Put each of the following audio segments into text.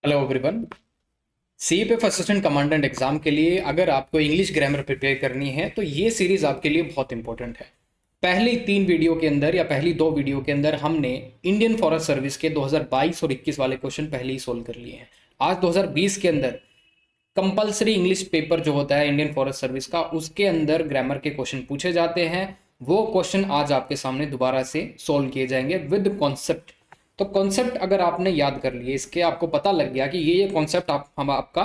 Hello everyone. CPF assistant commandant exam के लिए अगर आपको इंग्लिश ग्रामर प्रिपेयर करनी है तो ये सीरीज आपके लिए बहुत इंपॉर्टेंट है। पहली 3 वीडियो के अंदर या पहली 2 वीडियो के अंदर हमने इंडियन फॉरेस्ट सर्विस के 2022 और 21 वाले क्वेश्चन पहले ही सोल्व कर लिए हैं। आज 2020 के अंदर कंपलसरी इंग्लिश पेपर जो होता है इंडियन फॉरेस्ट सर्विस का, उसके अंदर ग्रामर के क्वेश्चन पूछे जाते हैं। वो क्वेश्चन आज आपके सामने दोबारा से सोल्व किए जाएंगे विद कॉन्सेप्ट। तो कॉन्सेप्ट अगर आपने याद कर लिए, इसके आपको पता लग गया कि ये कॉन्सेप्ट हम आपका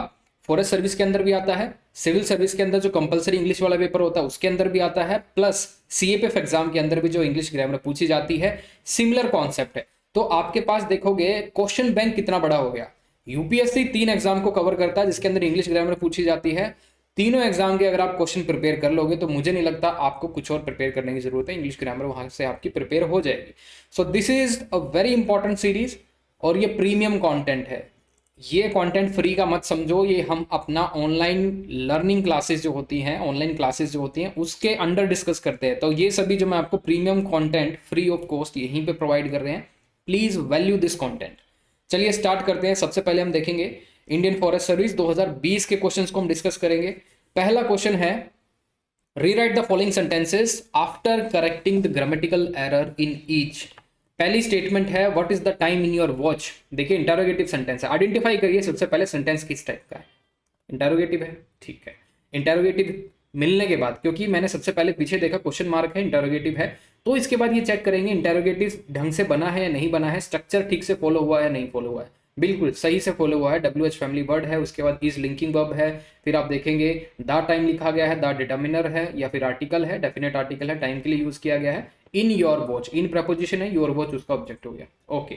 फॉरेस्ट सर्विस के अंदर भी आता है, सिविल सर्विस के अंदर जो कंपलसरी इंग्लिश वाला पेपर होता है उसके अंदर भी आता है, प्लस सीएपीएफ एग्जाम के अंदर भी जो इंग्लिश ग्रामर पूछी जाती है, सिमिलर कॉन्सेप्ट है। तो आपके पास देखोगे क्वेश्चन बैंक कितना बड़ा हो गया। यूपीएससी 3 एग्जाम को कवर करता है जिसके अंदर इंग्लिश ग्रामर पूछी जाती है। तीनों एग्जाम के अगर आप क्वेश्चन प्रिपेयर कर लोगे तो मुझे नहीं लगता आपको कुछ और प्रिपेयर करने की जरूरत है, इंग्लिश ग्रामर वहां से आपकी प्रिपेयर हो जाएगी। सो this is a very important series और ये प्रीमियम कंटेंट है। ये कंटेंट फ्री का मत समझो, ये हम अपना ऑनलाइन लर्निंग क्लासेस जो होती हैं, ऑनलाइन क्लासेस जो होती हैं उसके अंडर डिस्कस करते हैं। तो ये सभी जो मैं आपको premium content free of cost यहीं पे प्रोवाइड कर रहे हैं, प्लीज वैल्यू दिस कंटेंट। चलिए स्टार्ट करते हैं। सबसे पहले हम देखेंगे इंडियन फॉरेस्ट सर्विस 2020 के क्वेश्चंस को हम डिस्कस करेंगे। पहला क्वेश्चन है, rewrite the following sentences after correcting the grammatical error in each. पहली स्टेटमेंट है, what is the time in your watch. देखिए इंटरोगेटिव सेंटेंस है, आइडेंटिफाई करिए सबसे पहले सेंटेंस किस टाइप का है। इंटरोगेटिव है, ठीक है। इंटरोगेटिव मिलने के बाद, क्योंकि मैंने सबसे पहले पीछे देखा क्वेश्चन मार्क है, इंटरोगेटिव है, तो इसके बाद ये चेक करेंगे इंटरोगेटिव ढंग से बना है या नहीं बना है, स्ट्रक्चर ठीक से फॉलो हुआ है या नहीं फॉलो हुआ है। बिल्कुल सही से फॉलो हुआ है। WH फैमिली वर्ड है, उसके बाद इज लिंकिंग वर्ब है, फिर आप देखेंगे द टाइम लिखा गया है, द डिटर्मिनर है या फिर आर्टिकल है, डेफिनेट आर्टिकल है, टाइम के लिए यूज किया गया है। In your watch, in preposition है, योर वॉच उसका ऑब्जेक्ट हो गया। ओके,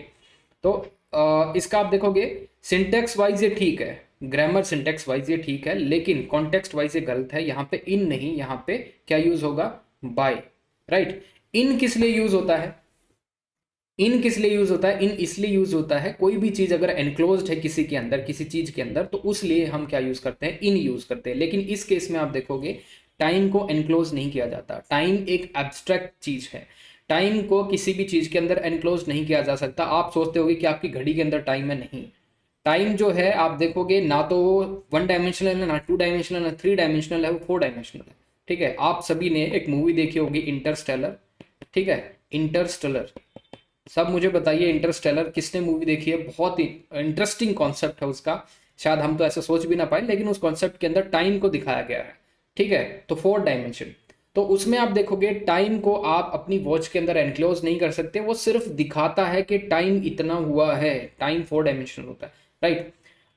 तो इसका आप देखोगे सिंटेक्स वाइज ये ठीक है, ग्रामर सिंटेक्स वाइज ये ठीक है, लेकिन कॉन्टेक्स्ट वाइज ये गलत है। यहाँ पे इन नहीं, यहाँ पे क्या यूज होगा, बाय। राइट। इन किस लिए यूज होता है, इन किस लिए यूज होता है, इन इसलिए यूज होता है कोई भी चीज अगर एनक्लोज्ड है किसी के अंदर, किसी चीज के अंदर, तो उस लिए हम क्या यूज करते हैं, इन यूज करते हैं। लेकिन इस केस में आप देखोगे टाइम को एनक्लोज नहीं किया जाता। टाइम एक एब्स्ट्रैक्ट चीज है, टाइम को किसी भी चीज के अंदर एनक्लोज नहीं किया जा सकता। आप सोचते होगे कि आपकी घड़ी के अंदर टाइम है, नहीं। टाइम जो है आप देखोगे ना तो वो 1 डायमेंशनल है, ना 2 डायमेंशनल, ना 3 डायमेंशनल है, वो 4 डायमेंशनल है। ठीक है, आप सभी ने एक मूवी देखी होगी इंटरस्टेलर। ठीक है, इंटरस्टेलर, सब मुझे बताइए इंटरस्टेलर किसने मूवी देखी है। बहुत ही इंटरेस्टिंग कॉन्सेप्ट है उसका, शायद हम तो ऐसा सोच भी ना पाए, लेकिन उस कॉन्सेप्ट के अंदर टाइम को दिखाया गया है। ठीक है, तो 4 डायमेंशन, तो उसमें आप देखोगे टाइम को आप अपनी वॉच के अंदर एनक्लोज नहीं कर सकते, वो सिर्फ दिखाता है कि टाइम इतना हुआ है। टाइम 4 डायमेंशनल होता है। राइट।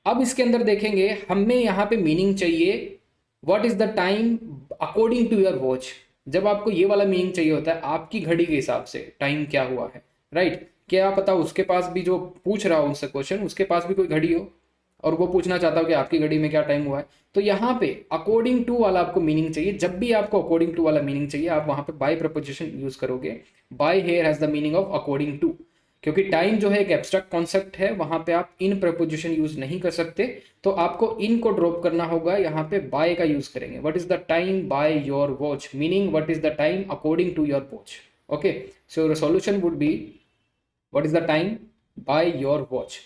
अब इसके अंदर देखेंगे, हमें यहाँ पे मीनिंग चाहिए, what is the time according to your watch. जब आपको ये वाला मीनिंग चाहिए होता है आपकी घड़ी के हिसाब से टाइम क्या हुआ है। राइट। क्या पता उसके पास भी, जो पूछ रहा हो उनसे क्वेश्चन, उसके पास भी कोई घड़ी हो और वो पूछना चाहता हो कि आपकी घड़ी में क्या टाइम हुआ है। तो यहाँ पे अकॉर्डिंग टू वाला आपको मीनिंग चाहिए। जब भी आपको अकॉर्डिंग टू वाला मीनिंग चाहिए आप वहां पे बाय प्रपोजिशन यूज करोगे। By here has the meaning of according to, क्योंकि टाइम जो है एक एब्स्ट्रैक्ट कॉन्सेप्ट है, वहां पे आप इन प्रपोजिशन यूज नहीं कर सकते। तो आपको इन को ड्रॉप करना होगा, यहाँ पे बाय का यूज करेंगे। What is the time by your watch, meaning what is the time according to your watch. Okay, so your solution would be what is the time by your watch.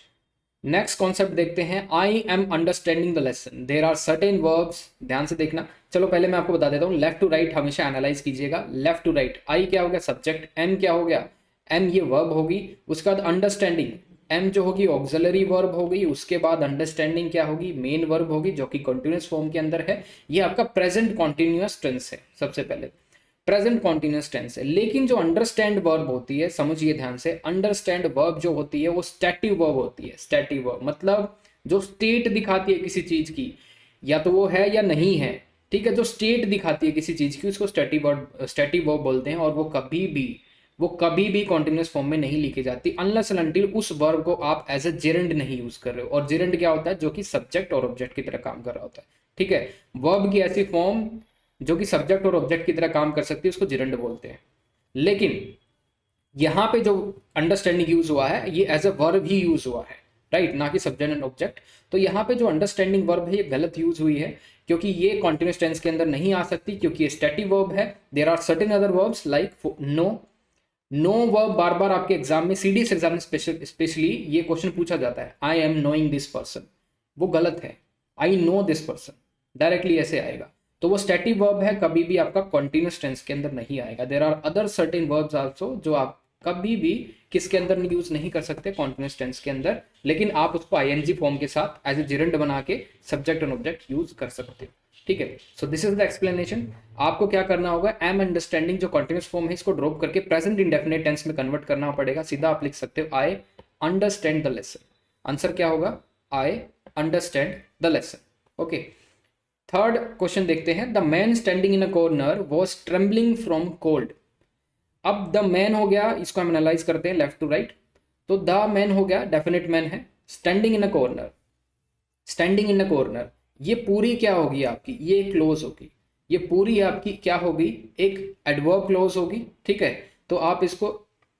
Next concept देखते हैं, I am understanding the lesson, there are certain verbs. ध्यान से देखना। चलो पहले मैं आपको बता देता हूँ, लेफ्ट टू राइट हमेशा एनालाइज कीजिएगा। लेफ्ट टू राइट, आई क्या हो गया, सब्जेक्ट, एम क्या हो गया, एम ये वर्ब होगी। उसके बाद अंडरस्टैंडिंग, एम जो होगी ऑक्सिलरी वर्ब होगी। उसके बाद अंडरस्टैंडिंग क्या होगी, मेन वर्ब होगी, जो कि कंटिन्यूअस फॉर्म के अंदर है। ये आपका प्रेजेंट कॉन्टिन्यूअस टेंस है। सबसे पहले प्रेजेंट कॉन्टिन्यूअस टेंस है, लेकिन जो अंडरस्टैंड वर्ब होती है, समझिए ध्यान से, अंडरस्टैंड वर्ब जो होती है वो स्टैटिव वर्ब होती है। स्टैटिव वर्ब मतलब जो स्टेट दिखाती है किसी चीज की, या तो वो है या नहीं है। ठीक है, जो स्टेट दिखाती है किसी चीज की उसको स्टैटिव वर्ब बोलते हैं। और वो कभी भी कॉन्टिन्यूअस फॉर्म में नहीं लिखी जाती अनलेस एंड अनटिल उस वर्ब को आप एज ए जेरेंड नहीं यूज कर रहे हो। और जेरेंड क्या होता है, जो कि सब्जेक्ट और ऑब्जेक्ट की तरह काम कर रहा होता है। ठीक है, वर्ब की ऐसी फॉर्म जो कि सब्जेक्ट और ऑब्जेक्ट की तरह काम कर सकती है उसको जिरंड बोलते हैं। लेकिन यहां पे जो अंडरस्टैंडिंग यूज हुआ है ये एज अ वर्ब ही यूज हुआ है, राइट, ना कि सब्जेक्ट एंड ऑब्जेक्ट। तो यहाँ पे जो अंडरस्टैंडिंग वर्ब है ये गलत यूज हुई है, क्योंकि ये कॉन्टिन्यूस टेंस के अंदर नहीं आ सकती, क्योंकि ये स्टैटिक वर्ब है। There are certain other verbs like know, know verb बार बार आपके एग्जाम में, सीडीएस एग्जाम में स्पेशली ये क्वेश्चन पूछा जाता है, I am knowing this person, वो गलत है। I know this person directly ऐसे आएगा, तो वो स्टैटिक वर्ब है, कभी भी आपका कॉन्टिन्यूस टेंस के अंदर नहीं आएगा। There are other certain verbs also जो आप कभी भी किसके अंदर यूज नहीं कर सकते, कॉन्टिन्यूस टेंस के अंदर, लेकिन आप उसको आईएनजी फॉर्म के साथ एज ए जिरंड बना के सब्जेक्ट एंड ऑब्जेक्ट यूज कर सकते हो। ठीक है, सो दिस इज द एक्सप्लेनेशन। आपको क्या करना होगा, एम अंडरस्टैंडिंग जो कॉन्टिन्यूस फॉर्म है इसको ड्रॉप करके प्रेजेंट इंडेफिनिट टेंस में कन्वर्ट करना पड़ेगा। सीधा आप लिख सकते हो I understand the lesson. Answer क्या होगा, I understand the lesson. Okay, third question देखते हैं। The man standing in a corner was trembling from cold. अब द मैन हो गया, इसको हम एनालाइज करते हैं लेफ्ट टू राइट। तो द मैन हो गया, डेफिनेट मैन है। Standing in a corner, standing in a corner, ये पूरी क्या होगी आपकी, ये क्लोज होगी। ये पूरी आपकी क्या होगी, एक एडवर्ब क्लोज होगी। ठीक है, तो आप इसको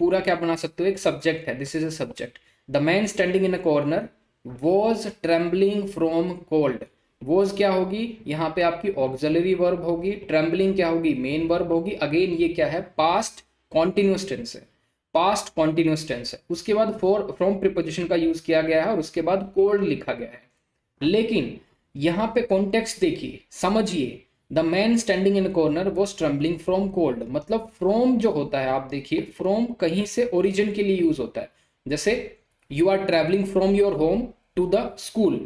पूरा क्या बना सकते हो, एक सब्जेक्ट है, this is a subject. The man standing in a corner was trembling from cold. Was क्या होगी, यहाँ पे आपकी ऑक्सिलरी वर्ब होगी। ट्रेम्बलिंग क्या होगी, मेन वर्ब होगी। अगेन ये क्या है, पास्ट कॉन्टिन्यूस टेंस है, पास्ट कॉन्टिन्यूस टेंस है। उसके बाद फॉर फ्रॉम प्रीपोजिशन का यूज किया गया है और उसके बाद कोल्ड लिखा गया है। लेकिन यहां पे कॉन्टेक्स्ट देखिए, समझिए। The man standing in corner was trembling from cold, मतलब फ्रॉम जो होता है, आप देखिए फ्रॉम कहीं से ओरिजिन के लिए यूज होता है। जैसे you are travelling from your home to the school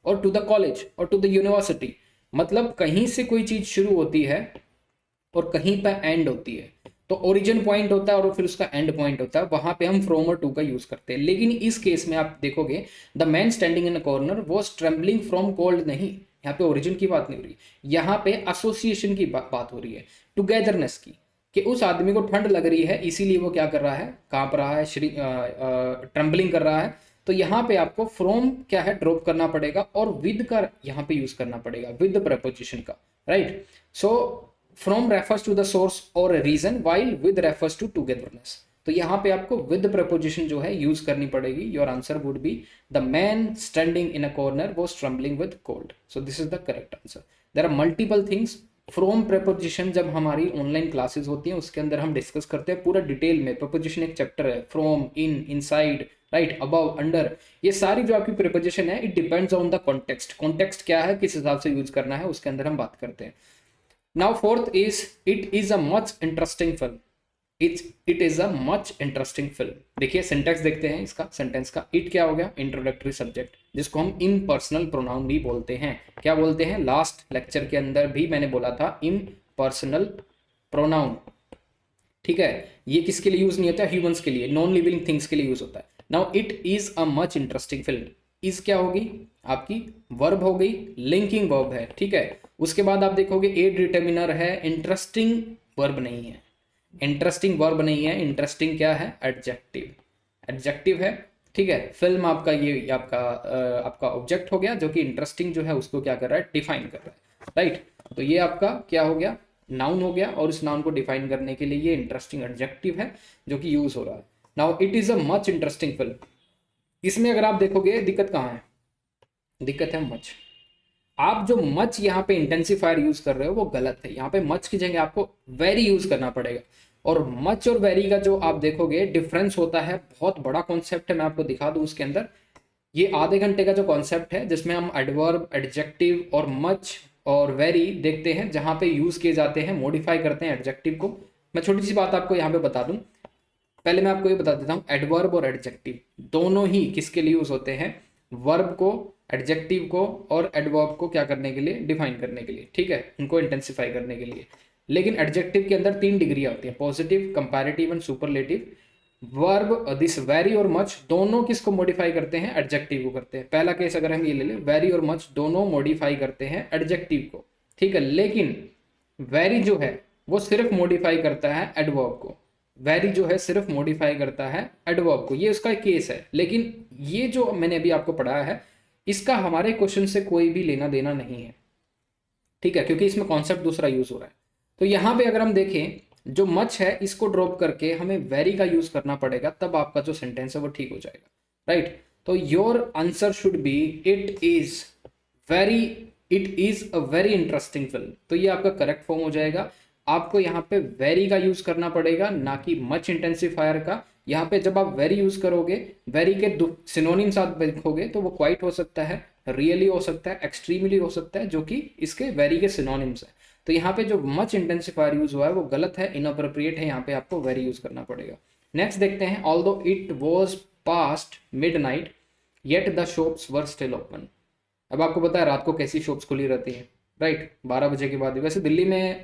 और टू द कॉलेज और टू द यूनिवर्सिटी, मतलब कहीं से कोई चीज शुरू होती है और कहीं पर एंड होती है। तो ओरिजिन पॉइंट होता है और फिर उसका एंड पॉइंट होता है, वहां पे हम फ्रॉम और टू का यूज करते हैं। लेकिन इस केस में आप देखोगे the man standing in a corner was trembling from cold, नहीं, यहाँ पे ओरिजिन की बात नहीं हो रही, यहाँ पे एसोसिएशन की बात हो रही है, टुगेदरनेस की, कि उस आदमी को ठंड लग रही है इसीलिए वो क्या कर रहा है, कांप रहा है, ट्रेम्बलिंग कर रहा है। तो यहाँ पे आपको फ्रॉम क्या है, ड्रॉप करना पड़ेगा और विद का यहाँ पे यूज करना पड़ेगा, विद प्रपोजिशन का, right. So from refers to the source और reason, while with refers to togetherness. तो यहाँ पे आपको विद प्रपोजिशन जो है यूज करनी पड़ेगी। Your answer would be the man standing in a corner was trembling with cold. So this is the correct answer. There are multiple things. From preposition जब हमारी ऑनलाइन क्लासेस होती हैं उसके अंदर हम डिस्कस करते हैं पूरा डिटेल में। प्रपोजिशन एक चैप्टर है, from, in, inside, right, above, under, ये सारी जो आपकी प्रिपोजिशन है, it depends on the context. Context क्या है, किस हिसाब से यूज करना है, उसके अंदर हम बात करते हैं। Now fourth is it is a much interesting film. It is a much interesting film. देखिए सिंटेक्स देखते हैं इसका, सेंटेंस का। इट क्या हो गया, इंट्रोडक्टरी सब्जेक्ट, जिसको हम इम्पर्सनल प्रोनाउन भी बोलते हैं। क्या बोलते हैं, लास्ट लेक्चर के अंदर भी मैंने बोला था इम्पर्सनल प्रोनाउन। ठीक है, ये किसके लिए यूज नहीं होता, ह्यूमंस के लिए, नॉन लिविंग थिंग्स के लिए यूज होता है। Now it is a much interesting film, is क्या होगी आपकी, वर्ब हो गई, लिंकिंग वर्ब है। ठीक है, उसके बाद आप देखोगे ए डिटर्मिनर है, इंटरेस्टिंग वर्ब नहीं है, इंटरेस्टिंग वर्ब नहीं है, इंटरेस्टिंग क्या है, एडजेक्टिव, एडजेक्टिव है। ठीक है, फिल्म आपका ये आपका ऑब्जेक्ट हो गया जो कि इंटरेस्टिंग जो है उसको क्या कर रहा है, डिफाइन कर रहा है, राइट। तो ये आपका क्या हो गया, नाउन हो गया, और इस नाउन को डिफाइन करने के लिए ये इंटरेस्टिंग एडजेक्टिव है जो कि यूज हो रहा है। Now it is a much interesting film, इसमें अगर आप देखोगे दिक्कत कहाँ है, दिक्कत है मच। आप जो मच यहाँ पे इंटेंसिफायर यूज कर रहे हो वो गलत है। यहाँ पे मच की जगह आपको वेरी यूज करना पड़ेगा। और मच और वेरी का जो आप देखोगे डिफरेंस होता है, बहुत बड़ा कॉन्सेप्ट है, मैं आपको दिखा दूं उसके अंदर। ये आधे घंटे का जो कॉन्सेप्ट है जिसमें हम एडवर्ब, एडजेक्टिव और मच और वेरी देखते हैं, जहां पे यूज किए जाते हैं, मॉडिफाई करते हैं एडजेक्टिव को। मैं छोटी सी बात आपको यहाँ पे बता दूं, पहले मैं आपको ये बता देता हूँ, एडवर्ब और एडजेक्टिव दोनों ही किसके लिए यूज होते हैं, वर्ब को, एडजेक्टिव को और एडवर्ब को क्या करने के लिए, डिफाइन करने के लिए। ठीक है, उनको इंटेंसिफाई करने के लिए। लेकिन एडजेक्टिव के अंदर 3 डिग्रियां होती हैं, positive, comparative and superlative. Verb this very और मच दोनों किसको मॉडिफाई करते हैं, एडजेक्टिव को करते हैं। पहला केस अगर हम ये ले लें, वेरी और मच दोनों मॉडिफाई करते हैं एडजेक्टिव को। ठीक है, लेकिन वेरी जो है वो सिर्फ मॉडिफाई करता है एडवर्ब को, वेरी जो है सिर्फ मॉडिफाई करता है एडवर्ब को, ये उसका केस है। लेकिन ये जो मैंने अभी आपको पढ़ाया है इसका हमारे क्वेश्चन से कोई भी लेना देना नहीं है। ठीक है, क्योंकि इसमें कॉन्सेप्ट दूसरा यूज हो रहा है। तो यहाँ पे अगर हम देखें, जो मच है इसको ड्रॉप करके हमें वेरी का यूज करना पड़ेगा, तब आपका जो सेंटेंस है वो ठीक हो जाएगा, राइट। तो your answer should be it is very, it is a very interesting film. तो ये आपका करेक्ट फॉर्म हो जाएगा। आपको यहाँ पे वेरी का यूज करना पड़ेगा, ना कि मच इंटेंसिफायर का। यहाँ पे जब आप वेरी यूज करोगे, वेरी के सिनोनिम्स आप देखोगे तो वो क्वाइट हो सकता है, रियली हो सकता है, एक्सट्रीमली हो सकता है, जो कि इसके वेरी के सिनोनिम्स है। तो यहाँ पे जो मच इंटेंसिफायर यूज हुआ है वो गलत है, इनअप्रोप्रिएट है, यहाँ पे आपको वेरी यूज करना पड़ेगा। नेक्स्ट देखते हैं, although it was past midnight yet the shops were still open. अब आपको पता है रात को कैसी शॉप्स खुली रहती है, राइट, 12 बजे के बाद। वैसे दिल्ली में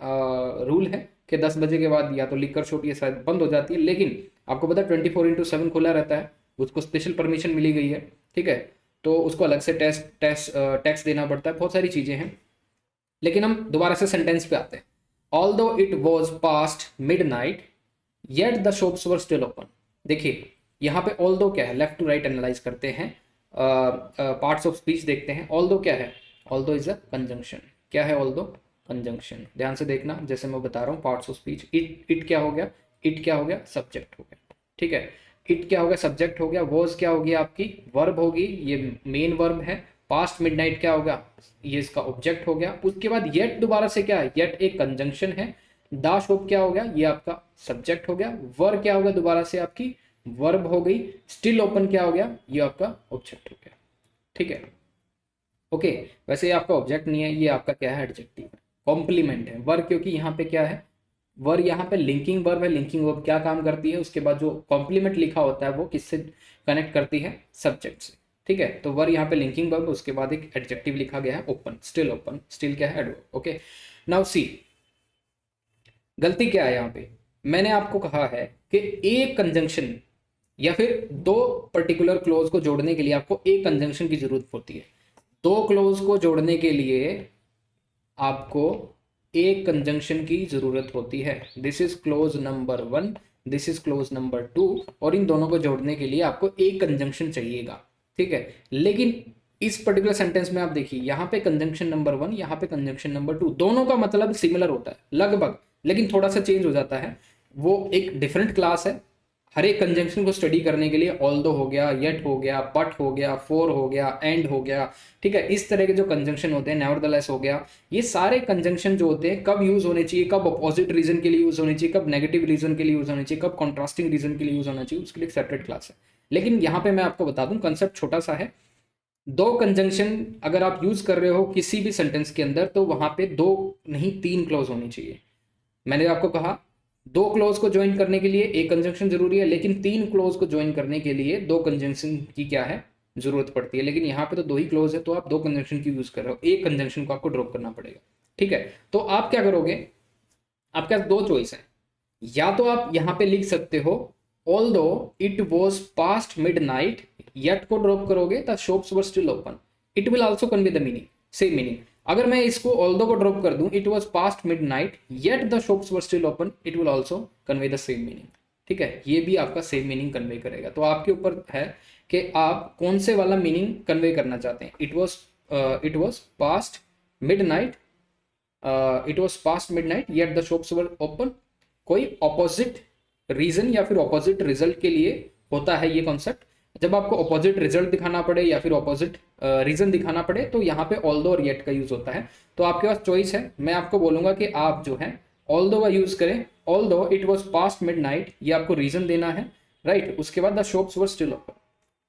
रूल है कि 10 बजे के बाद या तो लिकर शॉप ये शायद बंद हो जाती है, लेकिन आपको पता है 24/7 खुला रहता है, उसको स्पेशल परमिशन मिली गई है, ठीक है। तो उसको अलग से टैक्स देना पड़ता है, बहुत सारी चीज़ें हैं। लेकिन हम दोबारा से सेंटेंस पे आते हैं, although it was past mid night yet the shops were still open. देखिए यहाँ पे ऑल्दो क्या है, लेफ्ट टू राइट एनालाइज करते हैं, पार्ट्स ऑफ स्पीच देखते हैं। ऑल्दो क्या है, ऑल्दो इज अ कंजंक्शन। क्या है ऑल्दो, कंजंक्शन। ध्यान से देखना, जैसे मैं बता रहा हूँ पार्ट्स ऑफ स्पीच। इट क्या हो गया, इट क्या हो गया, सब्जेक्ट हो गया, ठीक है। इट क्या हो गया, सब्जेक्ट हो गया। वॉज क्या होगी आपकी, वर्ब होगी, ये मेन वर्ब है। पास्ट मिडनाइट क्या होगा, ये इसका ऑब्जेक्ट हो गया। उसके बाद येट दोबारा से क्या है, येट एक कंजंक्शन है। द शॉप क्या हो गया, ये आपका सब्जेक्ट हो गया। वर क्या होगा दोबारा से आपकी, वर्ब हो गई। स्टिल ओपन क्या हो गया, ये आपका ऑब्जेक्ट हो गया, ठीक है। ओके, वैसे ये आपका ऑब्जेक्ट नहीं है, ये आपका क्या है, एडजेक्टिव है, कॉम्प्लीमेंट है। वर क्योंकि यहाँ पे क्या है, वर यहाँ पे लिंकिंग वर्ब है। लिंकिंग वर्ब क्या काम करती है, उसके बाद जो कॉम्प्लीमेंट लिखा होता है वो किससे कनेक्ट करती है, सब्जेक्ट से, ठीक है। तो वर यहाँ पे लिंकिंग वर्ब, उसके बाद एक एडजेक्टिव लिखा गया है, ओपन, स्टिल ओपन। स्टिल क्या है, एडवर्ब। ओके, नाउ सी, गलती क्या है यहाँ पे। मैंने आपको कहा है कि एक कंजंक्शन या फिर दो पर्टिकुलर क्लोज को जोड़ने के लिए आपको एक कंजंक्शन की जरूरत होती है। दो क्लोज को जोड़ने के लिए आपको एक कंजंक्शन की जरूरत होती है। This is close number 1, this is close number 2, और इन दोनों को जोड़ने के लिए आपको एक कंजंक्शन चाहिएगा, ठीक है। लेकिन इस पर्टिकुलर सेंटेंस में आप देखिए, यहाँ पे कंजंक्शन नंबर 1, यहाँ पे कंजंक्शन नंबर 2, दोनों का मतलब सिमिलर होता है लगभग, लेकिन थोड़ा सा चेंज हो जाता है। वो एक डिफरेंट क्लास है। हर एक कंजंक्शन को स्टडी करने के लिए ऑल्दो हो गया, येट हो गया, बट हो गया, फोर हो गया, एंड हो गया, ठीक है। इस तरह के जो कंजंक्शन होते हैं, नेवरदलेस हो गया, ये सारे कंजंक्शन जो होते हैं कब यूज होने चाहिए, कब अपोजिट रीजन के लिए यूज होने चाहिए, कब नेगेटिव रीजन के लिए यूज होने चाहिए, कब कॉन्ट्रास्टिंग रीजन के लिए यूज होना चाहिए, उसके लिए एक सेपरेट क्लास है। लेकिन यहाँ पे मैं आपको बता दूं, कंसेप्ट छोटा सा है। दो कंजंक्शन अगर आप यूज कर रहे हो किसी भी सेंटेंस के अंदर, तो वहां पे दो नहीं तीन क्लॉज होनी चाहिए। मैंने आपको कहा दो क्लोज को ज्वाइन करने के लिए एक कंजंक्शन जरूरी है, लेकिन तीन क्लोज को ज्वाइन करने के लिए दो कंजंक्शन की क्या है, जरूरत पड़ती है। लेकिन यहाँ पे तो दो ही क्लोज है, तो आप दो कंजंक्शन की यूज कर रहे हो, एक कंजंक्शन को आपको ड्रॉप करना पड़ेगा, ठीक है। तो आप क्या करोगे, आपके पास दो चॉइस है। या तो आप यहाँ पे लिख सकते हो although it was past mid night, yet को ड्रॉप करोगे the shops were still open, it will also convey the meaning, same meaning. अगर मैं इसको ऑल्दो को ड्रॉप कर दूं, it was past mid night yet the shops were still open, it will also convey the same meaning, ठीक है। ये भी आपका सेम मीनिंग कन्वे करेगा। तो आपके ऊपर है कि आप कौन से वाला मीनिंग कन्वे करना चाहते हैं। It was past mid night, it was past mid night yet the shops were open, कोई ऑपोजिट रीजन या फिर ऑपोजिट रिजल्ट के लिए होता है ये कॉन्सेप्ट। जब आपको ऑपोजिट रिजल्ट दिखाना पड़े या फिर ऑपोजिट रीजन दिखाना पड़े, तो यहाँ पे ऑल्दो और येट का यूज होता है। तो आपके पास चॉइस है, मैं आपको बोलूंगा कि आप जो है ऑल्दो का यूज करें। Although it was past mid night, ये आपको रीजन देना है, राइट। उसके बाद the shops were still open,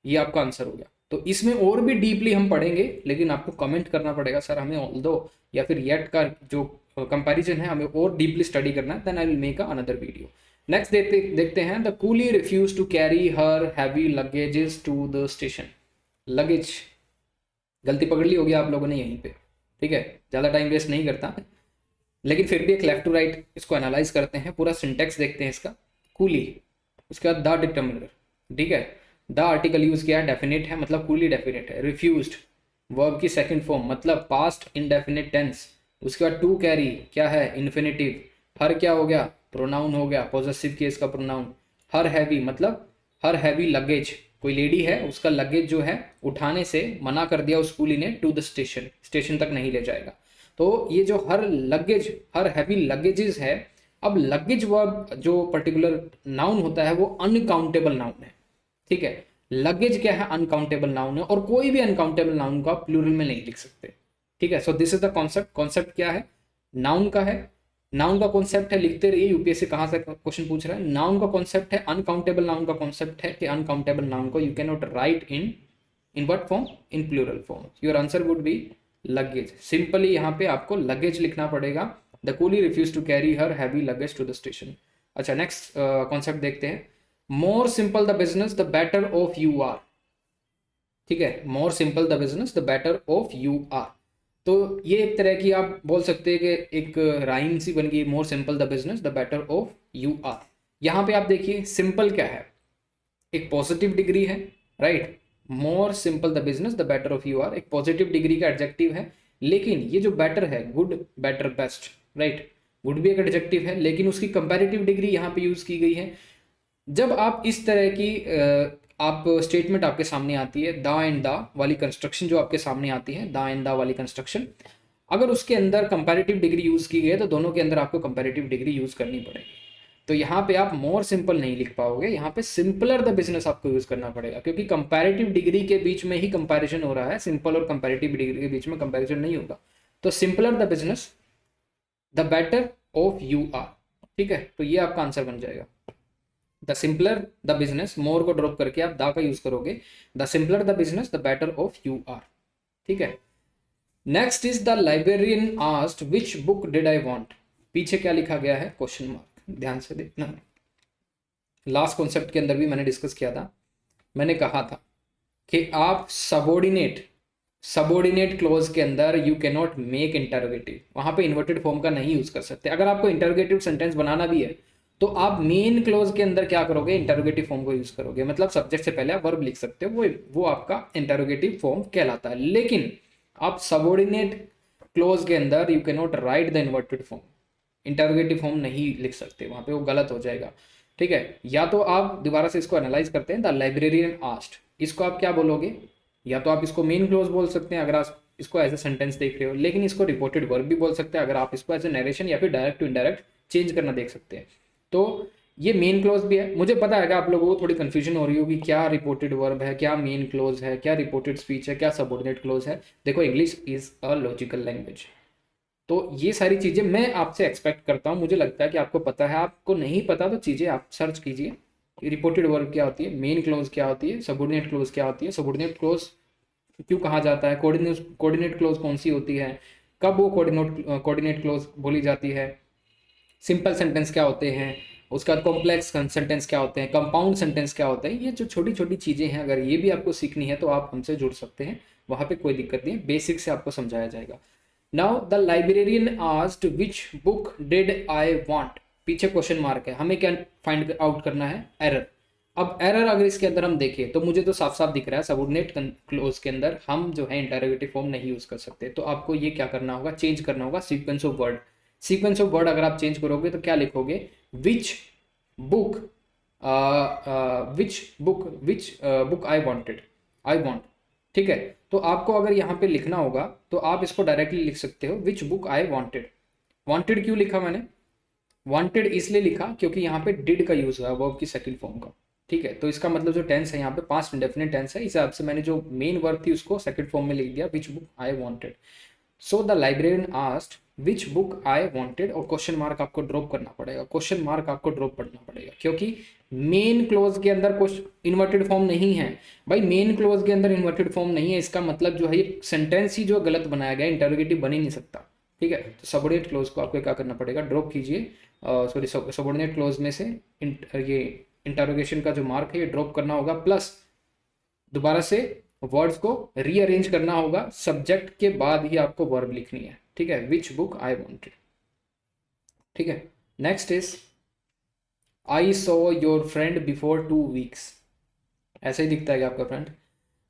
ये आपका आंसर हो गया। तो इसमें और भी डीपली हम पढ़ेंगे, लेकिन आपको कमेंट करना पड़ेगा सर हमें ऑल्दो या फिर येट का जो कंपैरिजन है हमें और डीपली स्टडी करना है, then I will make another video. Next देखते हैं, the coolie refuse to carry her heavy luggages to the station. Luggage, गलती पकड़ ली होगी आप लोगों ने यहीं पे, ठीक है। ज़्यादा टाइम वेस्ट नहीं करता, लेकिन फिर भी एक लेफ्ट टू राइट इसको एनालाइज करते हैं, पूरा सिंटेक्स देखते हैं इसका। कूली, उसके बाद द डिटर्मिनर, ठीक है। द आर्टिकल यूज किया है, डेफिनेट है, मतलब कूली डेफिनेट है। रिफ्यूज्ड वर्ब की सेकंड फॉर्म, मतलब पास्ट इनडेफिनेट टेंस। उसके बाद टू कैरी क्या है, इन्फिनेटिव। हर क्या हो गया, प्रोनाउन हो गया, पॉजेसिव केस का प्रोनाउन। हर हैवी मतलब हर हैवी लगेज, कोई लेडी है उसका लगेज जो है उठाने से मना कर दिया उस कूली ने, टू द स्टेशन, स्टेशन तक नहीं ले जाएगा। तो ये जो हर लगेज, हर हैवी लगेजेस है। अब लगेज वर्ब जो पर्टिकुलर नाउन होता है वो अनकाउंटेबल नाउन है, ठीक है। लगेज क्या है, अनकाउंटेबल नाउन है, और कोई भी अनकाउंटेबल नाउन को आप प्लूरल में नहीं लिख सकते, ठीक है। सो this is the concept. Concept क्या है, नाउन का है, नाउन का कॉन्सेप्ट है, लिखते रहिए, यूपीएससी कहाँ से क्वेश्चन पूछ रहा है। नाउन का कॉन्सेप्ट है, अनकाउंटेबल नाउन का कॉन्सेप्ट है कि अनकाउंटेबल नाउन को you can not write in what form, in plural form. Your answer would be luggage. Simply यहाँ पे आपको लगेज लिखना पड़ेगा। The coolie refuse to carry her heavy luggage to the station. अच्छा, next concept देखते हैं। More simple the business the better off you are. ठीक है, more simple the business the better off you are. तो ये एक तरह की आप बोल सकते हैं कि एक राइम सी बन गई, more simple the business the better off you are. यहाँ पे आप देखिए सिंपल क्या है, एक पॉजिटिव डिग्री है, right. More simple the business the better off you are एक पॉजिटिव डिग्री का एडजेक्टिव है। लेकिन ये जो बेटर है, good, better, best, right, good भी एक एडजेक्टिव है, लेकिन उसकी कंपैरेटिव डिग्री यहाँ पे यूज की गई है। जब आप इस तरह की आप स्टेटमेंट आपके सामने आती है, द एंड द वाली कंस्ट्रक्शन जो आपके सामने आती है, द एंड द वाली कंस्ट्रक्शन, अगर उसके अंदर कंपैरेटिव डिग्री यूज की गई है तो दोनों के अंदर आपको कंपैरेटिव डिग्री यूज करनी पड़ेगी। तो यहाँ पे आप मोर सिंपल नहीं लिख पाओगे, यहाँ पे सिंपलर द बिजनेस आपको यूज करना पड़ेगा, क्योंकि कंपैरेटिव डिग्री के बीच में ही कंपैरिजन हो रहा है, सिंपल और कंपैरेटिव डिग्री के बीच में कंपैरिजन नहीं होगा। तो simpler the business the better off you are. ठीक है, तो ये आपका आंसर बन जाएगा। The simpler the business, more को ड्रॉप करके आप द का यूज करोगे, the simpler the business the better off you are. ठीक है, next is the librarian asked which book did I want. पीछे क्या लिखा गया है, क्वेश्चन मार्क, ध्यान से देखना। लास्ट कॉन्सेप्ट के अंदर भी मैंने डिस्कस किया था, मैंने कहा था कि आप सबोर्डिनेट क्लोज के अंदर you can not make interrogative, वहां पे इन्वर्टेड फॉर्म का नहीं यूज कर सकते। अगर आपको इंटरोगेटिव सेंटेंस बनाना भी है तो आप मेन क्लोज के अंदर क्या करोगे, इंटरोगेटिव फॉर्म को यूज करोगे, मतलब सब्जेक्ट से पहले आप वर्ब लिख सकते हो, वो आपका इंटरोगेटिव फॉर्म कहलाता है। लेकिन आप सबोर्डिनेट क्लोज के अंदर you can not right the inverted form, interrogative form नहीं लिख सकते, वहां पे वो गलत हो जाएगा। ठीक है, या तो आप दोबारा से इसको एनालाइज करते हैं, द लाइब्रेरियन आस्क्ड, इसको आप क्या बोलोगे, या तो आप इसको मेन क्लोज बोल सकते हैं अगर आप इसको एज ए सेंटेंस देख रहे हो, लेकिन इसको रिपोर्टेड वर्ब भी बोल सकते हैं अगर आप इसको एज ए नरेशन या फिर डायरेक्ट टू इनडायरेक्ट चेंज करना देख सकते हैं। तो ये मेन क्लोज भी है। मुझे पता है कि आप लोगों को थोड़ी कंफ्यूजन हो रही होगी, क्या रिपोर्टेड वर्ब है, क्या मेन क्लोज है, क्या रिपोर्टेड स्पीच है, क्या सबऑर्डिनेट क्लोज है। देखो, English is a logical language, तो ये सारी चीज़ें मैं आपसे एक्सपेक्ट करता हूँ, मुझे लगता है कि आपको पता है। आपको नहीं पता तो चीज़ें आप सर्च कीजिए कि रिपोर्टेड वर्ब क्या होती है, मेन क्लोज क्या होती है, सबऑर्डिनेट क्लोज क्या होती है, सबऑर्डिनेट क्लोज क्यों कहा जाता है, कोऑर्डिनेट क्लोज कौन सी होती है, कब वो कोऑर्डिनेट क्लोज बोली जाती है, सिंपल सेंटेंस क्या होते हैं, उसका कॉम्प्लेक्स सेंटेंस क्या होते हैं, कंपाउंड सेंटेंस क्या होते हैं। ये जो छोटी छोटी चीज़ें हैं, अगर ये भी आपको सीखनी है तो आप हमसे जुड़ सकते हैं, वहाँ पे कोई दिक्कत नहीं है, बेसिक से आपको समझाया जाएगा। Now the librarian asked which book did I want, पीछे क्वेश्चन मार्क है, हमें क्या फाइंड आउट करना है, एरर। अब एरर अगर इसके अंदर हम देखें तो मुझे तो साफ साफ दिख रहा है, सबऑर्डिनेट क्लोज के अंदर हम जो है इंटरोगेटिव फॉर्म नहीं यूज कर सकते। तो आपको ये क्या करना होगा, चेंज करना होगा sequence of word. Sequence of word अगर आप चेंज करोगे तो क्या लिखोगे, which book, which book I wanted, I want. ठीक है, तो आपको अगर यहाँ पे लिखना होगा तो आप इसको डायरेक्टली लिख सकते हो, which book I wanted. Wanted क्यों लिखा मैंने, वांटेड इसलिए लिखा क्योंकि यहाँ पे डिड का यूज हुआ है वर्ब की सेकंड फॉर्म का। ठीक है, तो इसका मतलब जो टेंस है यहाँ पे पास्ट इंडेफिनिट टेंस है, इस हिसाब से मैंने जो मेन वर्ब थी उसको सेकंड फॉर्म में लिख दिया, which book I wanted. So the librarian asked which book I wanted, और क्वेश्चन मार्क आपको ड्रॉप करना पड़ेगा, क्वेश्चन मार्क आपको ड्रॉप करना पड़ेगा, क्योंकि मेन क्लोज के अंदर कुछ इन्वर्टेड फॉर्म नहीं है। भाई मेन क्लोज के अंदर इन्वर्टेड फॉर्म नहीं है, इसका मतलब जो है ये सेंटेंस ही जो गलत बनाया गया, इंटरोगेटिव बन ही नहीं सकता। ठीक है, तो सबऑर्डिनेट क्लोज को आपको क्या करना पड़ेगा, ड्रॉप कीजिए, सॉरी सबऑर्डिनेट क्लोज में से ये इंटरोगेशन का जो मार्क है ये ड्रॉप करना होगा, प्लस दोबारा से वर्ड्स को रीअरेंज करना होगा, सब्जेक्ट के बाद ही आपको वर्ब लिखनी है। ठीक है, विच बुक आई वांटेड। ठीक है, next is I saw your friend before 2 weeks. ऐसे ही दिखता है कि आपका friend,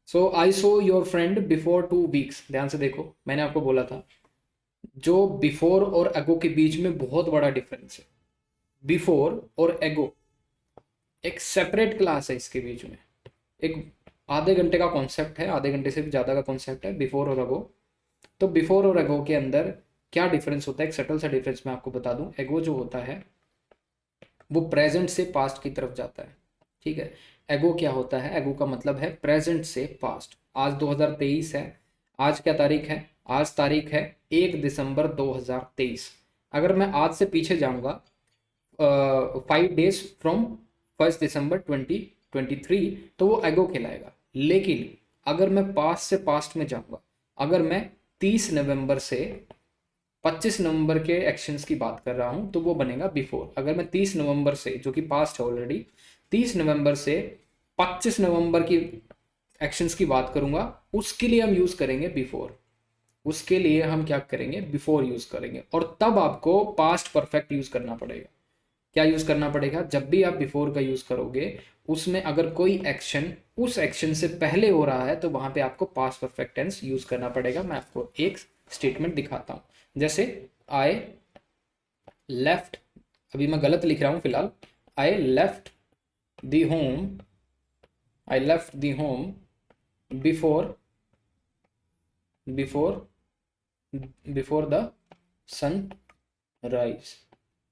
so I saw your friend before 2 weeks. ध्यान से देखो, मैंने आपको बोला था जो बिफोर और एगो के बीच में बहुत बड़ा डिफरेंस है। बिफोर और एगो एक सेपरेट क्लास है, इसके बीच में एक आधे घंटे का कॉन्सेप्ट है, आधे घंटे से भी ज़्यादा का कॉन्सेप्ट है, बिफोर और अगो। तो बिफोर और अगो के अंदर क्या डिफरेंस होता है, एक सटल सा डिफरेंस मैं आपको बता दूं। एगो जो होता है वो प्रेजेंट से पास्ट की तरफ जाता है। ठीक है, एगो क्या होता है, एगो का मतलब है प्रेजेंट से पास्ट। आज 2023 है, आज क्या तारीख है, आज तारीख है 1 दिसंबर 2023। अगर मैं आज से पीछे जाऊंगा 5 days फ्रॉम 1 दिसंबर 2023, तो वो एगो कहलाएगा। लेकिन अगर मैं पास्ट से पास्ट में जाऊंगा, अगर मैं 30 नवंबर से 25 नवंबर के एक्शंस की बात कर रहा हूं, तो वो बनेगा बिफोर। अगर मैं 30 नवंबर से, जो कि पास्ट है ऑलरेडी, 30 नवंबर से 25 नवंबर की एक्शंस की बात करूंगा, उसके लिए हम यूज करेंगे बिफोर। उसके लिए हम क्या करेंगे, बिफोर यूज करेंगे। और तब आपको पास्ट परफेक्ट यूज करना पड़ेगा। क्या यूज करना पड़ेगा, जब भी आप बिफोर का यूज करोगे, उसमें अगर कोई एक्शन उस एक्शन से पहले हो रहा है, तो वहां पे आपको पास्ट परफेक्ट टेंस यूज करना पड़ेगा। मैं आपको एक स्टेटमेंट दिखाता हूं, जैसे आई लेफ्ट, अभी मैं गलत लिख रहा हूं फिलहाल, I left the home, I left the home before before before the sun rise,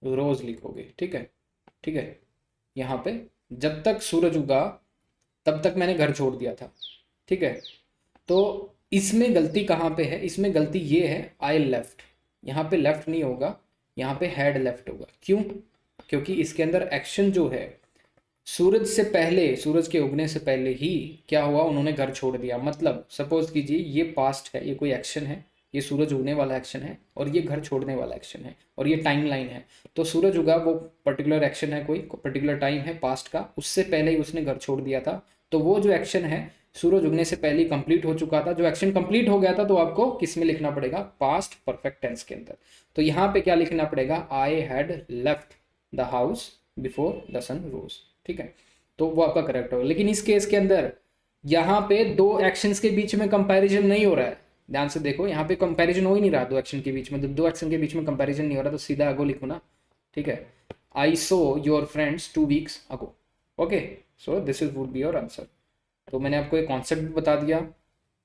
rose लिखोगे, ठीक है, ठीक है। यहाँ पे जब तक सूरज उगा तब तक मैंने घर छोड़ दिया था, ठीक है। तो इसमें गलती कहाँ पे है, इसमें गलती ये है आई लेफ्ट, यहाँ पे लेफ्ट नहीं होगा, यहाँ पे हैड लेफ्ट होगा। क्यों, क्योंकि इसके अंदर एक्शन जो है, सूरज से पहले, सूरज के उगने से पहले ही क्या हुआ, उन्होंने घर छोड़ दिया। मतलब सपोज कीजिए ये पास्ट है, ये कोई एक्शन है, ये सूरज उगने वाला एक्शन है, और ये घर छोड़ने वाला एक्शन है, और ये टाइम लाइन है। तो सूरज उगा वो पर्टिकुलर एक्शन है, कोई पर्टिकुलर टाइम है पास्ट का, उससे पहले ही उसने घर छोड़ दिया था। तो वो जो एक्शन है सूरज उगने से पहले कंप्लीट हो चुका था। जो एक्शन कंप्लीट हो गया था, तो आपको किस में लिखना पड़ेगा, पास्ट परफेक्ट टेंस के अंदर। तो यहाँ पे क्या लिखना पड़ेगा, I had left the house before the sun rose, ठीक है। तो वो आपका करेक्ट होगा। लेकिन इस केस के अंदर यहाँ पे दो एक्शंस के बीच में कंपैरिजन नहीं हो रहा है, ध्यान से देखो, यहाँ पे कंपैरिजन हो ही नहीं रहा दो एक्शन के बीच में। जब दो एक्शन के बीच में कंपैरिजन नहीं हो रहा, तो सीधा अगो लिखो ना, ठीक है। I saw your friends 2 weeks अगो, okay, so this is would be your answer. तो मैंने आपको एक कॉन्सेप्ट बता दिया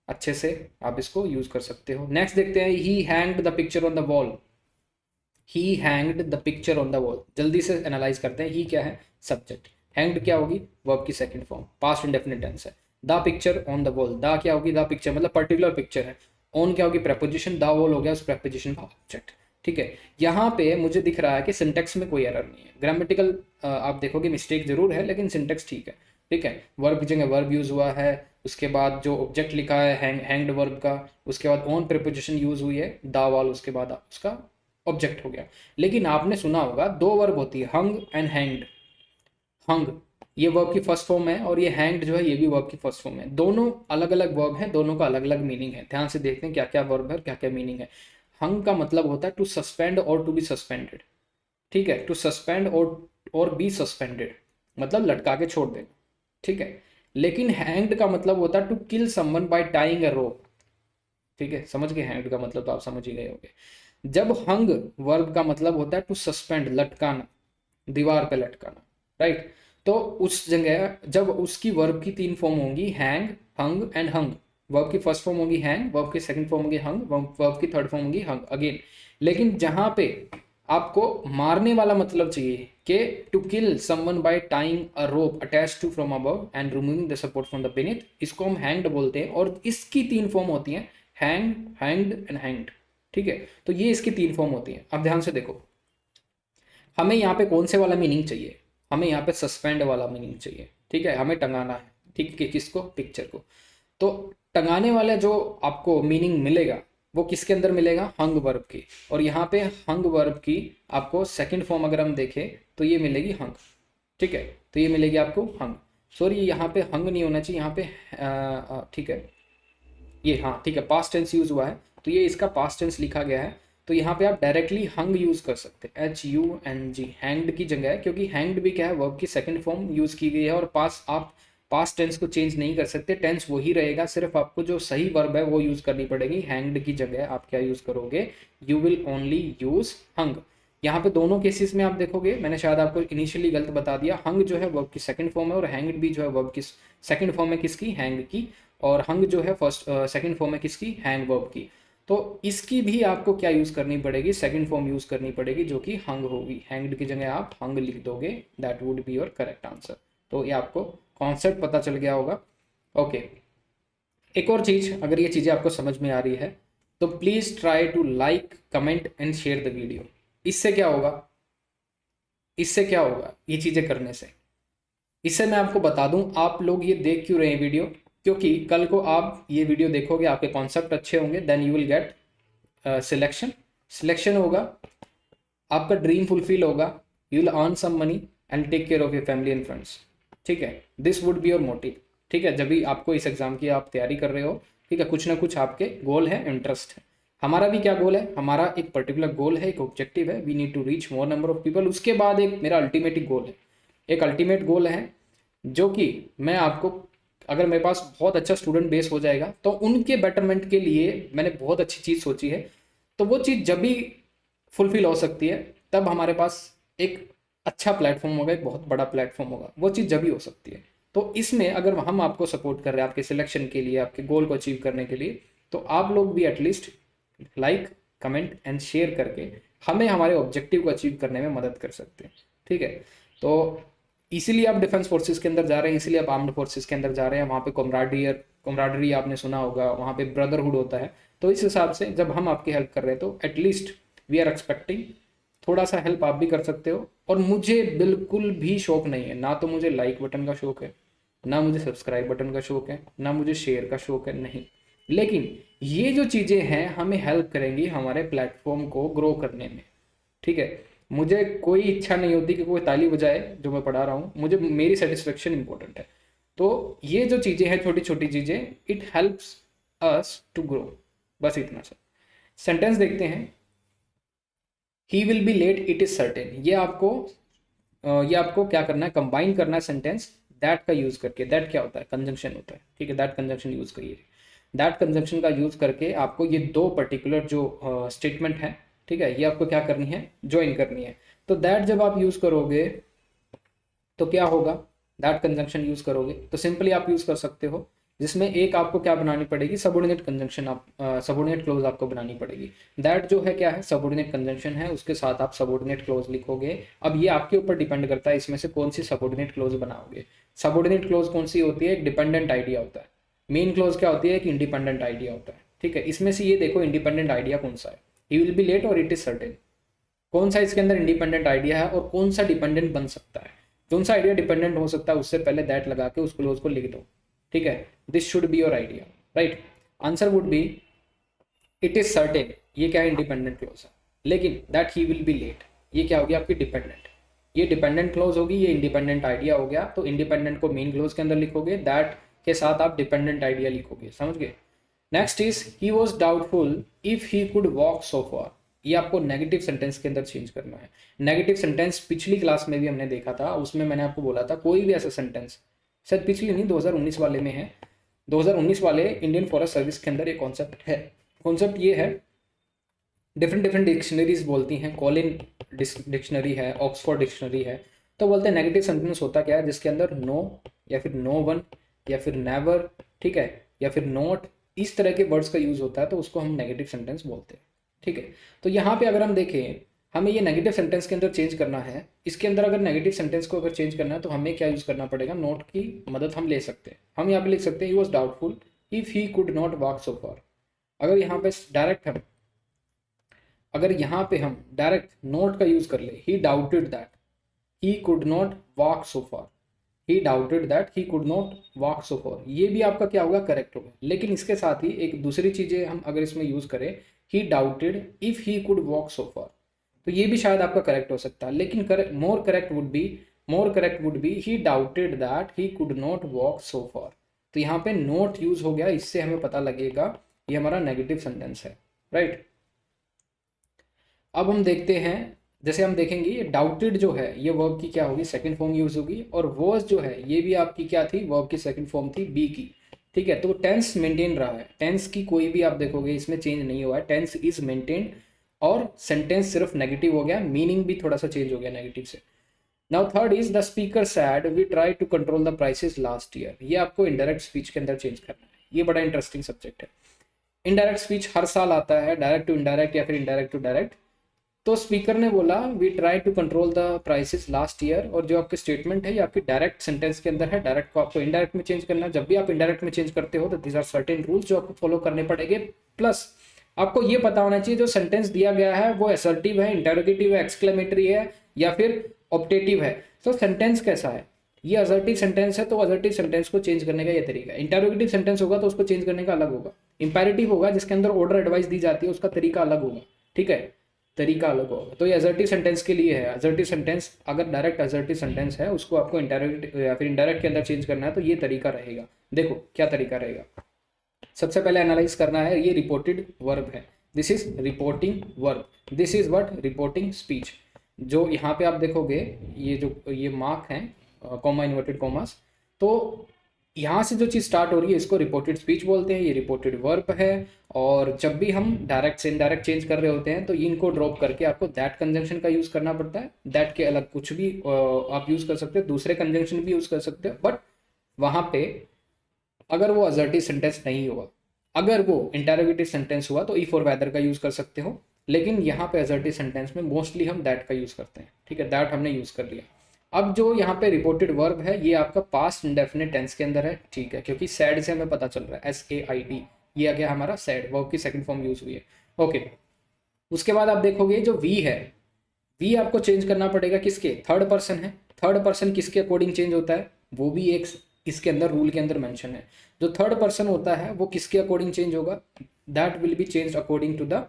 अच्छे से, आप इसको यूज कर सकते हो। नेक्स्ट देखते हैं, he hanged the picture on the wall. He hanged the picture on the wall, जल्दी से एनालाइज करते हैं। ही क्या है, सब्जेक्ट, हैंग्ड क्या होगी, वर्ब की second form, past indefinite tense है। The picture on the wall, the क्या होगी, द पिक्चर मतलब पर्टिकुलर पिक्चर है। ऑन क्या होगी, प्रेपोजिशन, द वॉल हो गया उस प्रेपोजिशन का ऑब्जेक्ट, ठीक है। यहाँ पे मुझे दिख रहा है कि सिंटेक्स में कोई एरर नहीं है, ग्रामेटिकल आप देखोगे मिस्टेक जरूर है, लेकिन सिंटेक्स ठीक है, ठीक है। वर्ब की जगह वर्ब यूज हुआ है, उसके बाद जो ऑब्जेक्ट लिखा है हैंग्ड वर्ब का, उसके बाद ऑन प्रेपोजिशन यूज हुई है, द वॉल, उसके बाद उसका ऑब्जेक्ट हो गया। लेकिन आपने सुना होगा दो वर्ब होती है, हंग एंड हैंग्ड। हंग ये वर्ब की फर्स्ट फॉर्म है, और ये हैंग्ड जो है ये भी वर्ब की फर्स्ट फॉर्म है। दोनों अलग अलग वर्ब है, दोनों का अलग अलग मीनिंग है। ध्यान से देखते हैं क्या क्या वर्ब है, क्या क्या मीनिंग है। हंग का मतलब होता है टू सस्पेंड और टू बी सस्पेंडेड, ठीक है, टू सस्पेंड और बी सस्पेंडेड, मतलब लटका के छोड़ देना, ठीक है। लेकिन हैंग्ड का मतलब होता है to kill someone by tying a rope, ठीक है, समझ गए, हैंग्ड का मतलब तो आप समझ ही गए होंगे। जब हंग वर्ब का मतलब होता है टू सस्पेंड, लटकाना, दीवार पे लटकाना, राइट। तो उस जगह जब उसकी वर्ब की 3 फॉर्म होंगी, hang, hung and hung. Verb की फर्स्ट फॉर्म होगी हैंग, वर्ब की सेकंड फॉर्म होगी हंग, वर्ब की थर्ड फॉर्म होगी हंग अगेन। लेकिन जहां पे आपको मारने वाला मतलब चाहिए कि to kill someone by tying a rope attached to from above and removing the support from the beneath, इसको हम हैंग्ड बोलते हैं। और इसकी 3 फॉर्म होती हैं, हैंग, हैंग्ड एंड हैंग्ड, ठीक है। तो ये इसकी 3 फॉर्म होती हैं। अब ध्यान से देखो, हमें यहाँ पे कौन से वाला मीनिंग चाहिए, हमें यहाँ पे सस्पेंड वाला मीनिंग चाहिए, ठीक है, हमें टंगाना है, ठीक है, किसको, पिक्चर को। तो टंगाने वाला जो आपको मीनिंग मिलेगा वो किसके अंदर मिलेगा, हंग वर्ब की। और यहाँ पे हंग वर्ब की आपको सेकंड फॉर्म अगर हम देखें तो ये मिलेगी हंग, ठीक है। तो ये मिलेगी आपको हंग, सॉरी यहाँ पे हंग नहीं होना चाहिए, यहाँ पे ठीक है, ये हाँ ठीक है, पास्ट टेंस यूज हुआ है, तो ये इसका पास्ट टेंस लिखा गया है। तो यहाँ पे आप डायरेक्टली हंग यूज कर सकते हैं, HUNG, हैंग्ड की जगह है, क्योंकि हैंग्ड भी क्या है, वर्ब की सेकंड फॉर्म यूज की गई है। और आप पास्ट टेंस को चेंज नहीं कर सकते, टेंस वही रहेगा, सिर्फ आपको जो सही वर्ब है वो यूज करनी पड़ेगी। हैंग्ड की जगह आप क्या यूज करोगे, यू विल ओनली यूज हंग। यहाँ पे दोनों केसेस में आप देखोगे, मैंने शायद आपको इनिशियली गलत बता दिया, हंग जो है वर्ब की सेकंड फॉर्म है, और हैंग्ड भी जो है वर्ब की सेकंड फॉर्म है, किसकी, हैंग की। और हंग जो है फर्स्ट सेकंड फॉर्म है किसकी, हैंग वर्ब की। तो इसकी भी आपको क्या यूज करनी पड़ेगी, सेकंड फॉर्म यूज करनी पड़ेगी, जो कि हंग होगी। हैंग्ड की जगह आप हंग लिख दोगे, that would be your correct answer. तो ये आपको कॉन्सेप्ट पता चल गया होगा, ओके। एक और चीज, अगर ये चीजें आपको समझ में आ रही है तो please try to like, comment and share the video. इससे क्या होगा, इससे क्या होगा ये चीज़ें करने से? इससे मैं आपको बता दूं, आप लोग ये देख क्यों रहे हैं वीडियो, क्योंकि कल को आप ये वीडियो देखोगे, आपके कॉन्सेप्ट अच्छे होंगे, then you will get selection, selection होगा, आपका ड्रीम फुलफिल होगा, you will earn some money and take care of your family and friends. ठीक है, this would be your motive. ठीक है, जब भी आपको इस एग्जाम की आप तैयारी कर रहे हो, ठीक है, कुछ ना कुछ आपके गोल है, इंटरेस्ट है। हमारा भी क्या गोल है, हमारा एक पर्टिकुलर गोल है, एक ऑब्जेक्टिव है, we need to reach more number of people. उसके बाद एक मेरा अल्टीमेट गोल है, एक अल्टीमेट गोल है जो कि मैं आपको, अगर मेरे पास बहुत अच्छा स्टूडेंट बेस हो जाएगा तो उनके बेटरमेंट के लिए मैंने बहुत अच्छी चीज़ सोची है। तो वो चीज़ जब भी फुलफिल हो सकती है तब हमारे पास एक अच्छा प्लेटफॉर्म होगा, एक बहुत बड़ा प्लेटफॉर्म होगा, वो चीज़ जब भी हो सकती है। तो इसमें अगर हम आपको सपोर्ट कर रहे हैं आपके सिलेक्शन के लिए, आपके गोल को अचीव करने के लिए, तो आप लोग भी at least like, comment and share करके हमें हमारे ऑब्जेक्टिव को अचीव करने में मदद कर सकते हैं। ठीक है, तो इसीलिए आप डिफेंस फोर्सेस के अंदर जा रहे हैं, इसीलिए आप आर्म्ड फोर्सेस के अंदर जा रहे हैं। वहाँ पे कॉमराडरी आपने सुना होगा, वहाँ पे ब्रदरहुड होता है। तो इस हिसाब से जब हम आपकी हेल्प कर रहे हैं तो एटलीस्ट वी आर एक्सपेक्टिंग थोड़ा सा हेल्प आप भी कर सकते हो। और मुझे बिल्कुल भी शौक नहीं है, ना तो मुझे लाइक बटन का शौक है, ना मुझे सब्सक्राइब बटन का शौक है, ना मुझे शेयर का शौक है, नहीं। लेकिन ये जो चीज़ें हैं हमें हेल्प करेंगी हमारे प्लेटफॉर्म को ग्रो करने में। ठीक है, मुझे कोई इच्छा नहीं होती कि कोई ताली बजाए जो मैं पढ़ा रहा हूँ, मुझे मेरी सेटिस्फेक्शन इंपॉर्टेंट है। तो ये जो चीज़ें हैं, छोटी छोटी चीज़ें, it helps us to grow, बस इतना सा। सेंटेंस देखते हैं, he will be late it is certain. ये आपको क्या करना है, कंबाइन करना है सेंटेंस दैट का यूज करके। दैट क्या होता है, कंजंक्शन होता है। ठीक है, दैट कंजंक्शन यूज करिए। दैट कंजंक्शन का यूज करके आपको ये दो पर्टिकुलर जो स्टेटमेंट है, ठीक है, ये आपको क्या करनी है, ज्वाइन करनी है। तो दैट जब आप यूज करोगे तो क्या होगा, दैट कंजंक्शन यूज करोगे तो सिंपली आप यूज कर सकते हो, जिसमें एक आपको क्या बनानी पड़ेगी, सबऑर्डिनेट कंजंक्शन, आप सबऑर्डिनेट क्लोज आपको बनानी पड़ेगी। दैट जो है क्या है, सबऑर्डिनेट कंजंक्शन है, उसके साथ आप सबऑर्डिनेट क्लोज लिखोगे। अब ये आपके ऊपर डिपेंड करता है इसमें से कौन सी सबऑर्डिनेट क्लोज बनाओगे। सबऑर्डिनेट क्लोज कौन सी होती है, एक डिपेंडेंट आइडिया होता है। मेन क्लोज क्या होती है, एक इंडिपेंडेंट आइडिया होता है। ठीक है, इसमें से ये देखो इंडिपेंडेंट आइडिया कौन सा है, ही विल बी लेट और इट इज सर्टेन। कौन सा इसके अंदर इंडिपेंडेंट आइडिया है और कौन सा डिपेंडेंट बन सकता है। कौन सा आइडिया डिपेंडेंट हो सकता है, उससे पहले दैट लगा के उस क्लोज को लिख दो। ठीक है, this should be your idea, right. Answer would be it is certain, ये क्या है, इंडिपेंडेंट क्लोज है। लेकिन that he will be late, ये क्या होगी आपकी डिपेंडेंट, ये डिपेंडेंट क्लोज होगी, ये इंडिपेंडेंट आइडिया हो गया। तो इंडिपेंडेंट को मेन क्लोज के अंदर लिखोगे, दैट के साथ आप डिपेंडेंट आइडिया लिखोगे, समझ गए। Next is he was doubtful if he could walk so far. ये आपको नेगेटिव सेंटेंस के अंदर चेंज करना है। नेगेटिव सेंटेंस पिछली क्लास में भी हमने देखा था, उसमें मैंने आपको बोला था कोई भी ऐसा सेंटेंस, शायद पिछली नहीं 2019 वाले में है, 2019 वाले इंडियन फॉरेस्ट सर्विस के अंदर एक कॉन्सेप्ट है। कॉन्सेप्ट ये है, डिफरेंट डिफरेंट डिक्शनरीज बोलती हैं, कॉलिन डिक्शनरी है, ऑक्सफोर्ड डिक्शनरी है। तो बोलते हैं नेगेटिव सेंटेंस होता क्या है, जिसके अंदर नो या फिर नो वन या फिर नेवर, ठीक है, या फिर नॉट, इस तरह के वर्ड्स का यूज होता है, तो उसको हम नेगेटिव सेंटेंस बोलते हैं। ठीक है, तो यहाँ पे अगर हम देखें, हमें ये नेगेटिव सेंटेंस के अंदर चेंज करना है। इसके अंदर अगर नेगेटिव सेंटेंस को अगर चेंज करना है तो हमें क्या यूज करना पड़ेगा, नोट की मदद हम ले सकते हैं। हम यहाँ पे लिख सकते हैं he was doubtful if he could not walk so far. अगर यहाँ पे डायरेक्ट हम, अगर यहाँ पे हम डायरेक्ट नोट का यूज कर ले, he doubted that he could not walk so far, he doubted that he could not walk so far, ये भी आपका क्या होगा, करेक्ट होगा। लेकिन इसके साथ ही एक दूसरी चीजें हम अगर इसमें यूज करें, he doubted if he could walk so far, तो ये भी शायद आपका करेक्ट हो सकता है। लेकिन more correct would be he doubted that he could not walk so far. तो यहाँ पे नोट यूज हो गया, इससे हमें पता लगेगा ये हमारा नेगेटिव सेंटेंस है, राइट। अब हम देखते हैं, जैसे हम देखेंगे ये डाउटेड जो है ये वर्ब की क्या होगी, सेकंड फॉर्म यूज होगी। और वॉज जो है ये भी आपकी क्या थी, वर्ब की सेकंड फॉर्म थी, बी की। ठीक है, तो टेंस मेंटेन रहा है, टेंस की कोई भी आप देखोगे इसमें चेंज नहीं हुआ है, टेंस इज मेंटेन। और सेंटेंस सिर्फ नेगेटिव हो गया, मीनिंग भी थोड़ा सा चेंज हो गया नेगेटिव से। Now third is the speaker said we try to control the prices last year. ये आपको इनडायरेक्ट स्पीच के अंदर चेंज करना है, ये बड़ा इंटरेस्टिंग सब्जेक्ट है। इनडायरेक्ट स्पीच हर साल आता है, डायरेक्ट टू इनडायरेक्ट या फिर इनडायरेक्ट टू डायरेक्ट। तो स्पीकर ने बोला we try to control the prices last year, और जो आपकी स्टेटमेंट है ये आपकी डायरेक्ट सेंटेंस के अंदर है, डायरेक्ट को आपको इनडायरेक्ट में चेंज करना है। जब भी आप इनडायरेक्ट में चेंज करते हो तो दीज आर सर्टेन रूल्स जो आपको फॉलो करने पड़ेंगे, प्लस आपको ये पता होना चाहिए जो सेंटेंस दिया गया है वो असर्टिव है, इंटरोगेटिव है, एक्सक्लेमेटरी है या फिर ऑप्टेटिव है। तो सेंटेंस कैसा है, ये असर्टिव सेंटेंस है तो असर्टिव सेंटेंस को चेंज करने का ये तरीका है। इंटरोगेटिव सेंटेंस होगा तो उसको चेंज करने का अलग होगा। इंपेरेटिव होगा जिसके अंदर ऑर्डर एडवाइस दी जाती है, उसका तरीका अलग होगा, ठीक है, तरीका अलग होगा। तो ये असर्टिव सेंटेंस के लिए है। असर्टिव सेंटेंस अगर डायरेक्ट असर्टिव सेंटेंस है उसको आपको इंटरोगेटिव या फिर इंडायरेक्ट के अंदर चेंज करना है तो ये तरीका रहेगा। देखो क्या तरीका रहेगा, सबसे पहले एनालाइज करना है, ये रिपोर्टेड वर्ब है, this is reporting verb, this is what reporting speech. जो यहाँ पे आप देखोगे ये मार्क है कॉमा इन्वर्टेड कॉमास, तो यहाँ से जो चीज़ स्टार्ट हो रही है इसको रिपोर्टेड स्पीच बोलते हैं, ये रिपोर्टेड वर्ब है। और जब भी हम डायरेक्ट से इनडायरेक्ट चेंज कर रहे होते हैं तो इनको ड्रॉप करके आपको दैट कंजंक्शन का यूज़ करना पड़ता है। दैट के अलग कुछ भी आप यूज़ कर सकते हो, दूसरे कंजंक्शन भी यूज़ कर सकते हो, बट वहाँ पे अगर वो असर्टिव सेंटेंस नहीं हुआ, अगर वो इंटरोगेटिव सेंटेंस हुआ तो इफ और वेदर का यूज़ कर सकते हो। लेकिन यहाँ पे असर्टिव सेंटेंस में मोस्टली हम दैट का यूज़ करते हैं, ठीक है, दैट हमने यूज़ कर लिया। अब जो यहाँ पे रिपोर्टेड वर्ब है ये आपका पास्ट इंडेफिनिट टेंस के अंदर है, ठीक है, क्योंकि सैड से हमें पता चल रहा है, SAID, ये आ गया हमारा सैड, वर्ब की सेकंड फॉर्म यूज हुई है। ओके, उसके बाद आप देखोगे जो वी है, वी आपको चेंज करना पड़ेगा, किसके, थर्ड पर्सन है। थर्ड पर्सन किसके अकॉर्डिंग चेंज होता है, वो भी एक इसके अंदर रूल के अंदर मेंशन है। जो थर्ड पर्सन होता है वो किसके अकॉर्डिंग चेंज होगा, that will be change according to the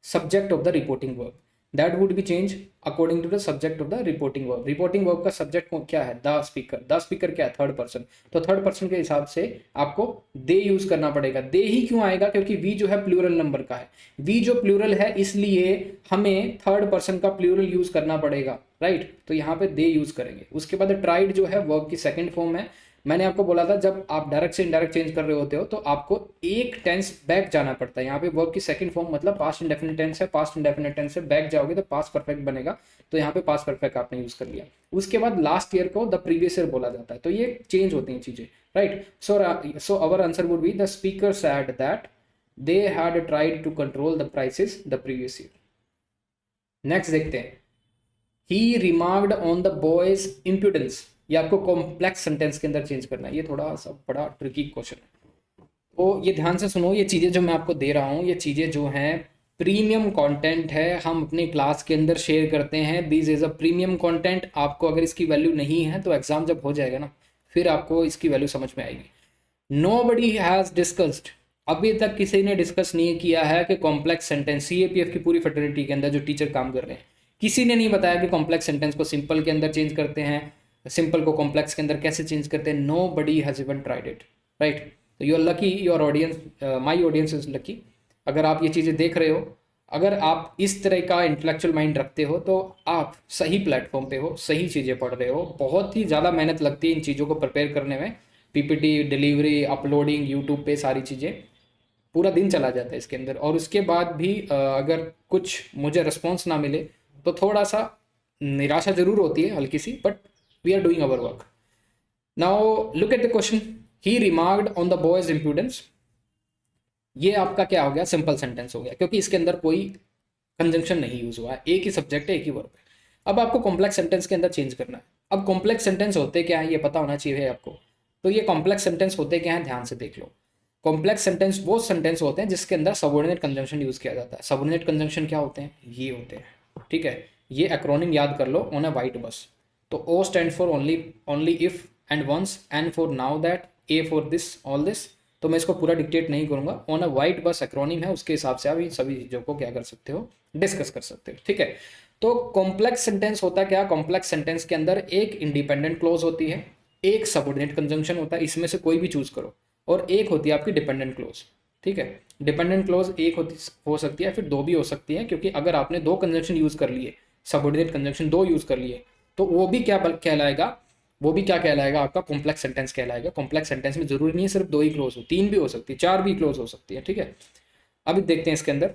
subject of the reporting verb, that would be change according to the subject of the reporting verb. Reporting verb का subject क्या है, the speaker, the speaker क्या है, third person. तो third person के हिसाब से आपको दे यूज करना पड़ेगा। दे ही क्यों आएगा, क्योंकि वी जो है प्लूरल नंबर का है, वी जो प्लूरल है इसलिए हमें थर्ड पर्सन का प्लूरल यूज करना पड़ेगा, राइट। तो यहाँ पे दे यूज करेंगे। उसके बाद ट्राइड जो है वर्ब की सेकंड फॉर्म है। मैंने आपको बोला था जब आप डायरेक्ट से इनडायरेक्ट चेंज कर रहे होते हो तो आपको एक टेंस बैक जाना पड़ता है। यहाँ पे वर्ब की सेकंड फॉर्म मतलब पास्ट इंडेफिनिट टेंस है, पास्ट इंडेफिनिट टेंस से बैक जाओगे तो पास्ट परफेक्ट बनेगा, तो यहाँ पे पास्ट परफेक्ट आपने यूज कर लिया। उसके बाद लास्ट ईयर को द प्रीवियस ईयर बोला जाता है, तो ये चेंज होती हैं चीजें, right. So our answer would be the speaker said that they had tried to control the prices the previous year. Next देखते हैं, he remarked on the boy's impudence. ये आपको कॉम्प्लेक्स सेंटेंस के अंदर चेंज करना है, ये थोड़ा सा बड़ा ट्रिकी क्वेश्चन है, तो ये ध्यान से सुनो। ये चीज़ें जो मैं आपको दे रहा हूँ ये चीज़ें जो हैं प्रीमियम कंटेंट है, हम अपने क्लास के अंदर शेयर करते हैं। This is a premium content. आपको अगर इसकी वैल्यू नहीं है तो एग्जाम जब हो जाएगा ना फिर आपको इसकी वैल्यू समझ में आएगी। नोबडी हैज़ डिस्कस्ड, अभी तक किसी ने डिस्कस नहीं किया है कि कॉम्प्लेक्स सेंटेंस, CAPF की पूरी फैटर्निटी के अंदर जो टीचर काम कर रहे हैं किसी ने नहीं बताया कि कॉम्प्लेक्स सेंटेंस को सिंपल के अंदर चेंज करते हैं, सिंपल को कॉम्प्लेक्स के अंदर कैसे चेंज करते हैं। Nobody has even tried it, right. तो you are lucky, your audience, my audience is lucky. अगर आप ये चीज़ें देख रहे हो, अगर आप इस तरह का इंटेलेक्चुअल माइंड रखते हो तो आप सही प्लेटफॉर्म पे हो, सही चीज़ें पढ़ रहे हो। बहुत ही ज़्यादा मेहनत लगती है इन चीज़ों को प्रिपेयर करने में, PPT डिलीवरी, अपलोडिंग, यूट्यूब पे सारी चीज़ें, पूरा दिन चला जाता है इसके अंदर। और उसके बाद भी अगर कुछ मुझे रिस्पॉन्स ना मिले तो थोड़ा सा निराशा जरूर होती है, हल्की सी, but we are doing our work. Now look at the question, he remarked on the boy's impudence. ये आपका क्या हो गया, सिंपल सेंटेंस हो गया, क्योंकि इसके अंदर कोई कंजंक्शन नहीं यूज हुआ है, एक ही सब्जेक्ट है, एक ही वर्ब है। अब आपको कॉम्प्लेक्स सेंटेंस के अंदर चेंज करना है। अब कॉम्प्लेक्स सेंटेंस होते क्या है ये पता होना चाहिए आपको। तो ये कॉम्प्लेक्स सेंटेंस होते क्या है, ध्यान से देख लो। कॉम्प्लेक्स सेंटेंस वो सेंटेंस होते हैं जिसके अंदर सबऑर्डिनेट कंजंक्शन यूज किया जाता है। सबऑर्डिनेट कंजंक्शन क्या होते हैं, ये होते हैं, ठीक है। ये एक्रोनिम याद कर लो, ऑन अ वाइट बस। तो O stand for only if and once, N for now that, A for this all this. तो मैं इसको पूरा डिक्टेट नहीं करूंगा, on a white bus acronym है, उसके हिसाब से आप इन सभी चीज़ों को क्या कर सकते हो, डिस्कस कर सकते हो, ठीक है। तो कॉम्प्लेक्स सेंटेंस होता क्या, कॉम्प्लेक्स सेंटेंस के अंदर एक इंडिपेंडेंट क्लोज होती है, एक सबऑर्डिनेट कंजंक्शन होता है, इसमें से कोई भी चूज करो, और एक होती है आपकी डिपेंडेंट क्लोज, ठीक है। डिपेंडेंट क्लोज एक हो सकती है, फिर दो भी हो सकती है, क्योंकि अगर आपने दो कंजंक्शन यूज कर लिए, सबऑर्डिनेट कंजंक्शन दो यूज कर लिए, तो वो भी क्या कहलाएगा, वो भी क्या कहलाएगा, आपका कॉम्प्लेक्स सेंटेंस कहलाएगा। कॉम्प्लेक्स सेंटेंस में जरूरी नहीं है सिर्फ दो ही क्लोज हो, तीन भी हो सकती है, चार भी क्लोज हो सकती है, ठीक है। अभी देखते हैं इसके अंदर,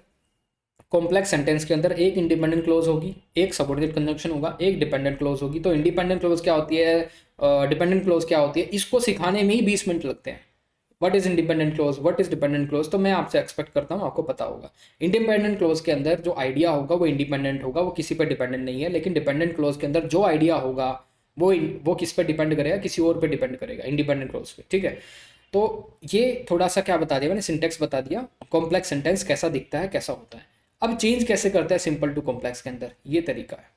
कॉम्प्लेक्स सेंटेंस के अंदर एक इंडिपेंडेंट क्लोज होगी, एक सबऑर्डिनेट कंजंक्शन होगा, एक डिपेंडेंट क्लोज होगी। तो इंडिपेंडेंट क्लोज क्या होती है, डिपेंडेंट क्लोज क्या होती है, इसको सिखाने में ही 20 मिनट लगते हैं। What is independent clause, what is dependent clause, तो मैं आपसे एक्सपेक्ट करता हूँ आपको पता होगा। इंडिपेंडेंट क्लोज के अंदर जो आइडिया होगा वो इंडिपेंडेंट होगा, वो किसी पर डिपेंडेंट नहीं है। लेकिन डिपेंडेंट क्लोज के अंदर जो आइडिया होगा वो किस पर डिपेंड करेगा, किसी और पे डिपेंड करेगा, इंडिपेंडेंट क्लोज पे, ठीक है। तो ये थोड़ा सा क्या बता दिया मैंने, सिंटेक्स बता दिया, कॉम्प्लेक्स सेंटेंस कैसा दिखता है, कैसा होता है। अब चेंज कैसे करते हैं सिंपल टू कॉम्प्लेक्स के अंदर, ये तरीका है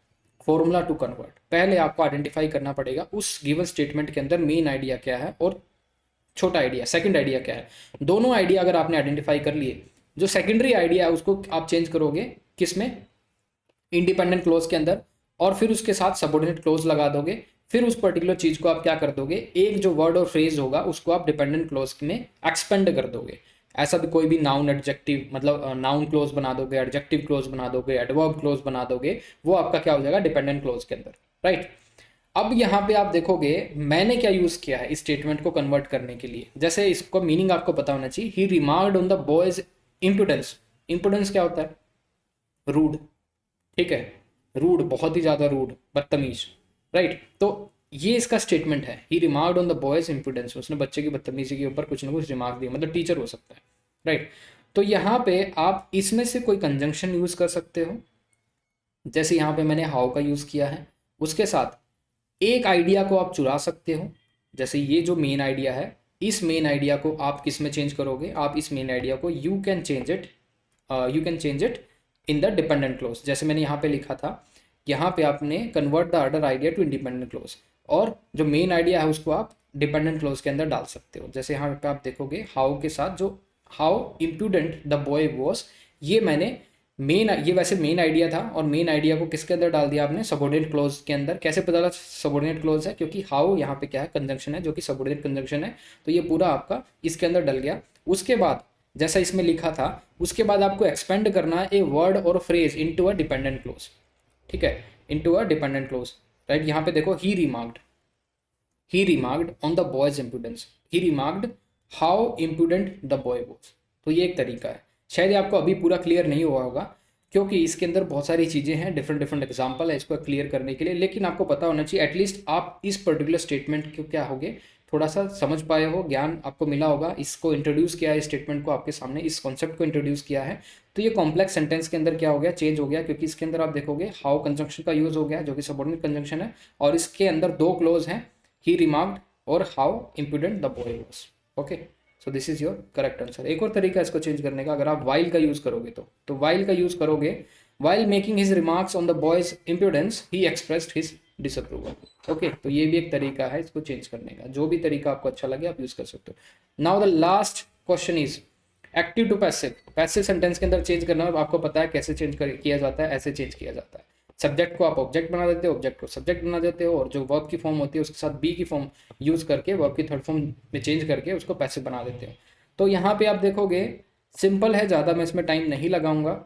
फॉर्मूला टू कन्वर्ट। पहले आपको आइडेंटिफाई करना पड़ेगा उस गिवन स्टेटमेंट के अंदर मेन आइडिया क्या है और छोटा आइडिया सेकंड आइडिया क्या है। दोनों आइडिया अगर आपने आइडेंटिफाई कर लिए, जो सेकेंडरी आइडिया है उसको आप चेंज करोगे किस में, इंडिपेंडेंट क्लोज के अंदर, और फिर उसके साथ सबऑर्डिनेट क्लोज लगा दोगे। फिर उस पर्टिकुलर चीज को आप क्या कर दोगे, एक जो वर्ड और फ्रेज होगा उसको आप डिपेंडेंट क्लोज में एक्सपेंड कर दोगे। ऐसा भी कोई भी नाउन एडजेक्टिव, मतलब नाउन क्लोज बना दोगे, एडजेक्टिव क्लोज बना दोगे, एडवर्ब क्लोज बना दोगे, वो आपका क्या हो जाएगा डिपेंडेंट क्लोज के अंदर, राइट। अब यहाँ पे आप देखोगे मैंने क्या यूज किया है इस स्टेटमेंट को कन्वर्ट करने के लिए। जैसे इसको मीनिंग आपको पता होना चाहिए, ही रिमार्क्ड ऑन द बॉयज इम्पुडेंस। इम्पुडेंस क्या होता है, रूड, ठीक है, रूड, बहुत ही ज्यादा रूड, बदतमीज, राइट। तो ये इसका स्टेटमेंट है, ही रिमार्क्ड ऑन द बॉयज इम्पुडेंस, उसने बच्चे की बदतमीजी के ऊपर कुछ ना कुछ रिमार्क दिया, मतलब टीचर हो सकता है, राइट। तो यहाँ पे आप इसमें से कोई कंजंक्शन यूज कर सकते हो, जैसे यहाँ पे मैंने हाउ का यूज किया है, उसके साथ एक आइडिया को आप चुरा सकते हो। जैसे ये जो मेन आइडिया है, इस मेन आइडिया को आप किस में चेंज करोगे, आप इस मेन आइडिया को you can change it in the dependent clause. जैसे मैंने यहाँ पे लिखा था, यहाँ पे आपने convert the other idea to independent clause, और जो मेन आइडिया है उसको आप डिपेंडेंट क्लोज के अंदर डाल सकते हो। जैसे यहाँ पे आप देखोगे हाउ के साथ जो how impudent the boy was, ये मैंने ये वैसे मेन आइडिया था, और मेन आइडिया को किसके अंदर डाल दिया आपने, सबऑर्डिनेट क्लोज के अंदर। कैसे पता चला सबऑर्डिनेट क्लोज है, क्योंकि हाउ यहाँ पे क्या है, कंजंक्शन है, जो कि सबऑर्डिनेट कंजंक्शन है, तो ये पूरा आपका इसके अंदर डल गया। उसके बाद जैसा इसमें लिखा था, उसके बाद आपको एक्सपेंड करना है ए वर्ड और phrase into a dependent clause, ठीक है, into a dependent clause, right. यहाँ पे देखो he remarked on the boy's impudence, he remarked how impudent the boy was. तो ये एक तरीका है। शायद ये आपको अभी पूरा क्लियर नहीं हुआ होगा, क्योंकि इसके अंदर बहुत सारी चीज़ें हैं, डिफरेंट डिफरेंट एग्जाम्पल है इसको क्लियर करने के लिए, लेकिन आपको पता होना चाहिए एटलीस्ट आप इस पर्टिकुलर स्टेटमेंट को क्या होगे, थोड़ा सा समझ पाए हो, ज्ञान आपको मिला होगा। इसको इंट्रोड्यूस किया है, इस स्टेटमेंट को आपके सामने, इस कॉन्सेप्ट को इंट्रोड्यूस किया है। तो ये कॉम्प्लेक्स सेंटेंस के अंदर क्या हो गया, चेंज हो गया, क्योंकि इसके अंदर आप देखोगे हाउ कंजंक्शन का यूज हो गया, जो कि सबऑर्डिनेट कंजंक्शन है, और इसके अंदर दो क्लोज हैं, ही रिमार्क्ड और how impudent the boy was. Okay, so this is your correct answer. एक और तरीका इसको चेंज करने का, अगर आप वाइल का यूज करोगे तो वाइल का यूज करोगे, while making his remarks on the boy's impudence he expressed his disapproval. Okay, तो ये भी एक तरीका है इसको चेंज करने का। जो भी तरीका आपको अच्छा लगे आप यूज कर सकते हो। Now the last question is active to passive. Passive sentence के अंदर चेंज करना आपको पता है कैसे चेंज किया जाता है, ऐसे चेंज किया जाता है। सब्जेक्ट को आप ऑब्जेक्ट बना देते हो, ऑब्जेक्ट को सब्जेक्ट बना देते हो, और जो वर्ब की फॉर्म होती है उसके साथ बी की फॉर्म यूज करके, वर्ब की थर्ड फॉर्म में चेंज करके उसको पैसिव बना देते हो। तो यहाँ पे आप देखोगे सिंपल है, ज़्यादा मैं इसमें टाइम नहीं लगाऊंगा।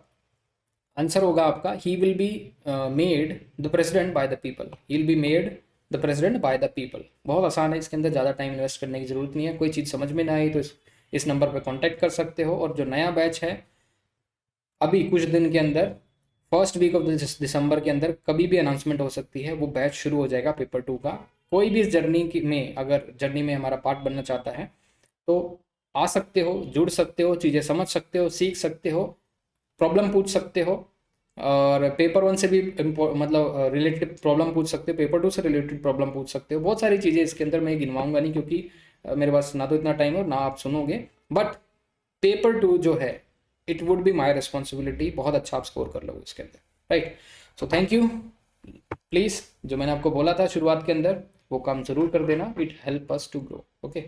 आंसर होगा आपका ही will be made the president by the people, he will be made the president by the people. बहुत आसान है, इसके अंदर ज़्यादा टाइम इन्वेस्ट करने की जरूरत नहीं है। कोई चीज़ समझ में ना आई तो इस नंबर पर कॉन्टैक्ट कर सकते हो। और जो नया बैच है अभी कुछ दिन के अंदर, फर्स्ट वीक ऑफ दिसंबर के अंदर कभी भी अनाउंसमेंट हो सकती है, वो बैच शुरू हो जाएगा पेपर 2 का। कोई भी इस में अगर जर्नी में हमारा पार्ट बनना चाहता है तो आ सकते हो, जुड़ सकते हो, चीज़ें समझ सकते हो, सीख सकते हो, प्रॉब्लम पूछ सकते हो, और पेपर 1 से भी मतलब रिलेटेड प्रॉब्लम पूछ सकते हो, पेपर 2 से रिलेटेड प्रॉब्लम पूछ सकते हो। बहुत सारी चीज़ें इसके अंदर मैं गिनवाऊंगा नहीं, क्योंकि मेरे पास ना तो इतना टाइम हो ना आप सुनोगे। बट पेपर 2 जो है it would be my responsibility, बहुत अच्छा आप स्कोर कर लोगे इसके अंदर, right. So thank you. Please जो मैंने आपको बोला था शुरुआत के अंदर वो काम जरूर कर देना, it help us to grow. Okay.